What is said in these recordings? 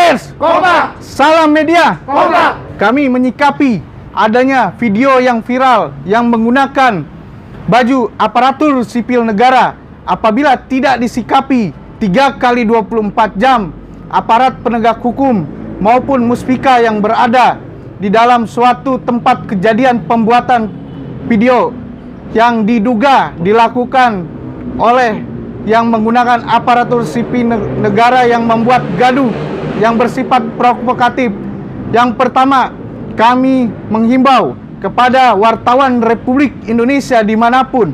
Pers, kompak. salam media, Kompak. Kami menyikapi adanya video yang viral yang menggunakan baju aparatur sipil negara apabila tidak disikapi 3x24 jam aparat penegak hukum maupun muspika yang berada di dalam suatu tempat kejadian pembuatan video yang diduga dilakukan oleh yang menggunakan aparatur sipil negara yang membuat gaduh yang bersifat provokatif. Yang pertama, kami menghimbau kepada wartawan Republik Indonesia dimanapun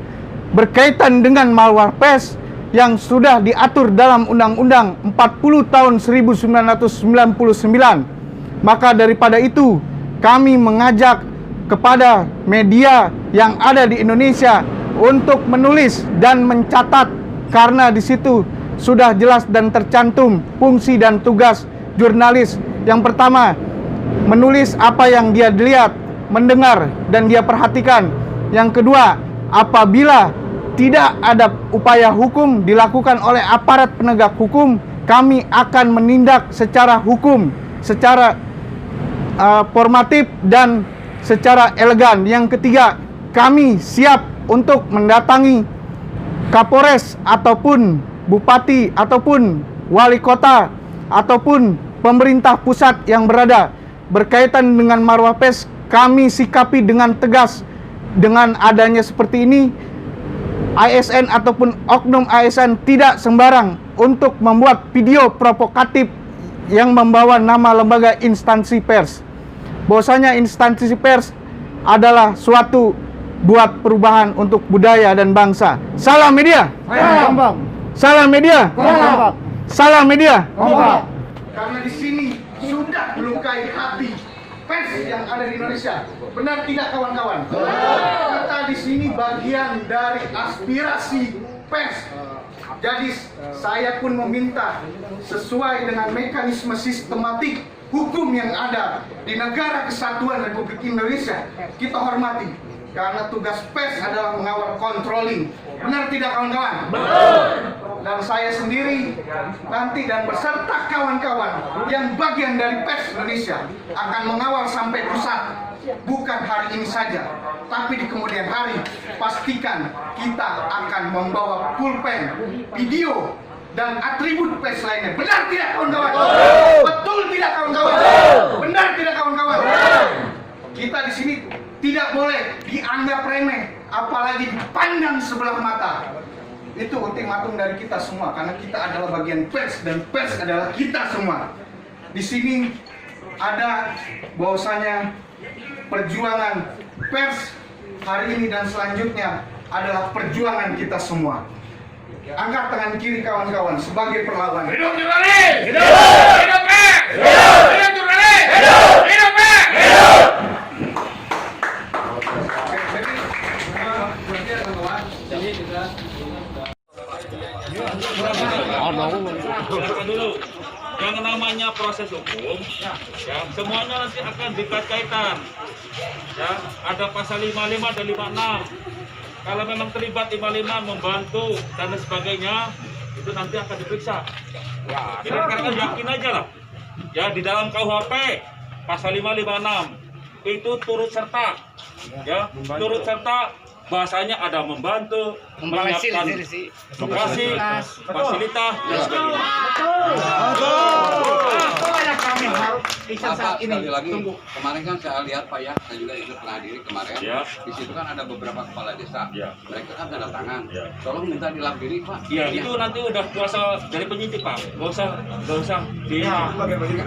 berkaitan dengan malware pers yang sudah diatur dalam Undang-Undang 40 tahun 1999. Maka daripada itu, kami mengajak kepada media yang ada di Indonesia untuk menulis dan mencatat, karena di situ sudah jelas dan tercantum fungsi dan tugas jurnalis. Yang pertama, menulis apa yang dia lihat, mendengar, dan dia perhatikan. Yang kedua, apabila tidak ada upaya hukum dilakukan oleh aparat penegak hukum, kami akan menindak secara hukum, secara formatif dan secara elegan. Yang ketiga, kami siap untuk mendatangi Kapolres ataupun Bupati ataupun Wali Kota ataupun pemerintah pusat yang berada berkaitan dengan marwah pers. Kami sikapi dengan tegas. Dengan adanya seperti ini, ASN ataupun oknum ASN tidak sembarang untuk membuat video provokatif yang membawa nama lembaga instansi pers. Bahwasanya instansi pers adalah suatu buat perubahan untuk budaya dan bangsa. Salam media. Kompak. Salam media. Kompak. Salam media. Kompak. Karena di sini sudah melukai hati pers yang ada di Indonesia. Benar tidak kawan-kawan? Kita di sini bagian dari aspirasi pers. Jadi saya pun meminta sesuai dengan mekanisme sistematik hukum yang ada di Negara Kesatuan Republik Indonesia, kita hormati. Karena tugas pers adalah mengawal controlling. Benar tidak kawan-kawan? Dan saya sendiri nanti dan beserta kawan-kawan yang bagian dari pers Indonesia akan mengawal sampai pusat. Bukan hari ini saja, tapi di kemudian hari pastikan kita akan membawa pulpen, video, dan atribut pers lainnya. Benar tidak kawan-kawan? Betul tidak kawan-kawan? Benar tidak kawan-kawan? Kita di sini tidak boleh dianggap remeh, apalagi dipandang sebelah mata. Itu ultimatum dari kita semua, karena kita adalah bagian pers dan pers adalah kita semua. Di sini ada bahwasanya perjuangan pers hari ini dan selanjutnya adalah perjuangan kita semua. Angkat tangan kiri kawan-kawan sebagai perlawan. Hidup jurnalis! Hidup! Hidup pers! Hidup! Hidup jurnalis! Hidup! Hidup pers! Hidup! Dulu, yang namanya proses hukum, ya, semuanya nanti akan dikait-kaitan. Ya, ada pasal 55 dan 56. Kalau memang terlibat 55 membantu dan sebagainya, itu nanti akan diperiksa. Jadi sekarang yakin aja lah. Ya, di dalam KUHP pasal 556 itu turut serta. Ya, turut serta bahasanya ada membantu, menyiapkan lokasi, fasilitas, dan sebagainya. Bapak, sekali lagi, kemarin kan saya lihat Pak ya, saya juga ikut menghadiri kemarin. Ya. Di situ kan ada beberapa kepala desa. Ya. Mereka kan tanda tangan. Ya. Tolong minta dilampiri Pak. Ya, itu nanti udah kuasa dari penyidik Pak. Gak usah di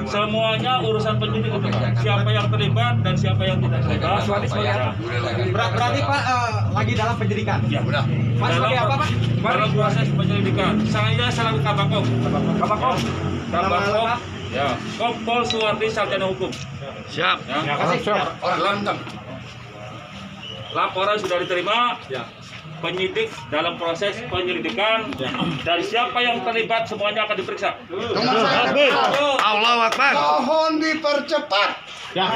semuanya urusan penyidik itu Pak. Siapa yang terlibat dan siapa yang tidak terlibat. Berarti Pak lagi dalam penyidikan? Ya, Udah. Pak sebagai apa Pak? Dalam proses penyelidikan. Saya selaku Kabakom. Kabakom. Kabakom. Ya, Kompol Suwardi Sarjana Hukum. Siap. Ya. Orang lantang. Laporan sudah diterima. Ya. Penyidik dalam proses penyelidikan dan siapa yang terlibat semuanya akan diperiksa. Allahu Akbar. Mohon dipercepat. Ya.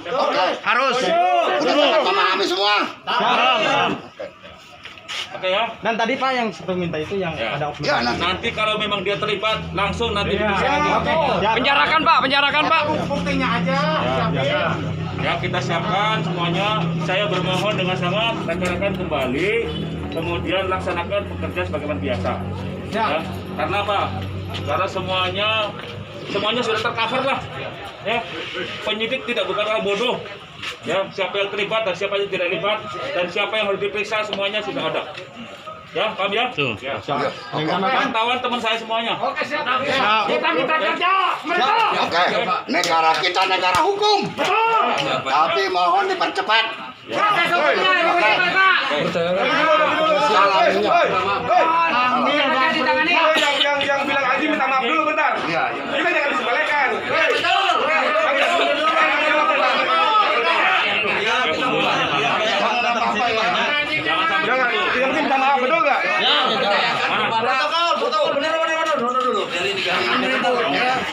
Oke. Harus. Udah memahami semua. Paham. Oke ya. Dan tadi Pak yang seperti minta itu yang Ya. ada oknum. Ya, nanti. Nanti kalau memang dia terlibat langsung nanti Iya. diperiksa lagi. Oke. Ya. Penjarakan Pak, penjarakan Pak. Buktinya aja. Siapin. Ya kita siapkan semuanya. Saya bermohon dengan sangat rekan-rekan kembali, kemudian laksanakan pekerjaan sebagaimana biasa. Ya. Ya. Karena apa? Karena semuanya sudah tercover lah. Ya. Penyidik tidak bukan orang bodoh. Ya, siapa yang terlibat dan siapa yang tidak terlibat dan siapa yang harus diperiksa semuanya sudah ada. Ya, paham ya? Ya. Pantauan teman saya semuanya. Oke, siap. Kita minta kerja. Mereka. Oke, negara kita negara hukum. Tapi mohon dipercepat. Proses hukumnya bagaimana Pak? Salamnya. Ambil ditangani. Yang bilang Haji minta maaf dulu bentar. Iya, Kita jangan disebalikan. Jangan sampai begitu. Yang minta maaf betul nggak?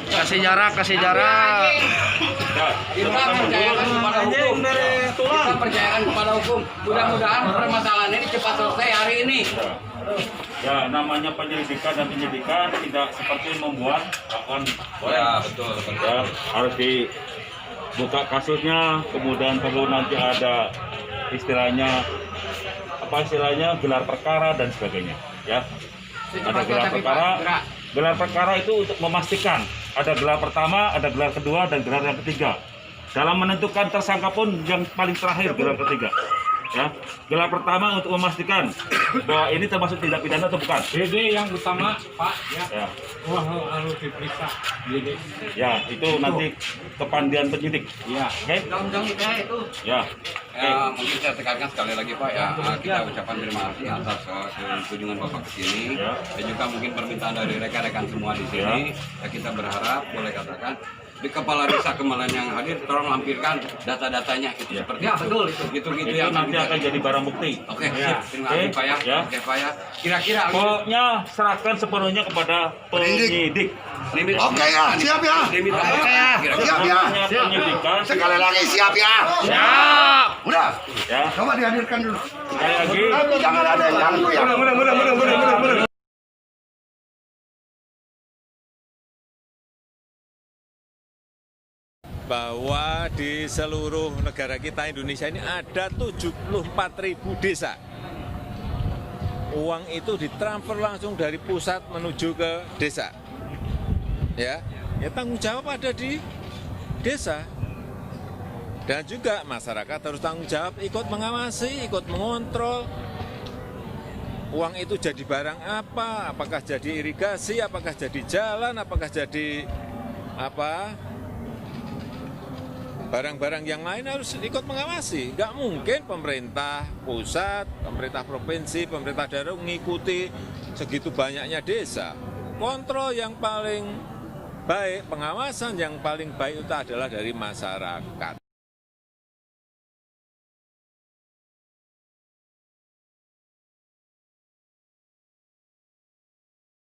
Kasih jarak, kasih jarak. Ya. Kita percayakan kepada hukum. Kita percayakan kepada hukum. Mudah-mudahan permasalahan ini cepat selesai hari ini. Ya, namanya penyelidikan dan penyidikan tidak seperti membuat dakwaan. Ya, betul. Ya, harus dibuka kasusnya, kemudian perlu nanti ada istilahnya gelar perkara dan sebagainya. Ya, ada gelar perkara. Gelar perkara itu untuk memastikan ada gelar pertama, ada gelar kedua, dan gelar yang ketiga. Dalam menentukan tersangka pun yang paling terakhir gelar ketiga. Ya, gelar pertama untuk memastikan bahwa ini termasuk tindak pidana atau bukan. Jadi yang utama Pak Ya, harus diperiksa. ya itu nanti kepandian penyidik. Iya. Oke? Undang-undang itu. Ya. Ya, mungkin saya tekankan sekali lagi Pak ya, kita ucapkan terima kasih atas kunjungan Bapak ke sini Ya. dan juga mungkin permintaan dari rekan-rekan semua di sini. Ya, kita berharap boleh katakan di kepala desa Kemalan yang hadir tolong lampirkan data-datanya itu Ya. seperti itu. Gitu-gitu Itu yang nanti kita- akan jadi barang bukti. Oke, Ya. sip. Terima kasih Pak ya. Ya. Oke Pak ya. Kira-kira Pokoknya serahkan sepenuhnya kepada penyidik. limit. Oke ya, siap ya. Limit. Kira-kira. Siap ya. Namanya penyidikan. Sekali lagi siap ya. Siap. Udah, Ya. coba dihadirkan dulu. Sekali lagi. Jangan ada yang ganggu ya. Bahwa di seluruh negara kita Indonesia ini ada 74.000 desa. Uang itu ditransfer langsung dari pusat menuju ke desa. Ya tanggung jawab ada di desa. Dan juga masyarakat harus tanggung jawab ikut mengawasi, ikut mengontrol. Uang itu jadi barang apa? Apakah jadi irigasi, apakah jadi jalan, apakah jadi barang-barang yang lain harus ikut mengawasi. Nggak mungkin pemerintah pusat, pemerintah provinsi, pemerintah daerah mengikuti segitu banyaknya desa. Kontrol yang paling baik, pengawasan yang paling baik itu adalah dari masyarakat.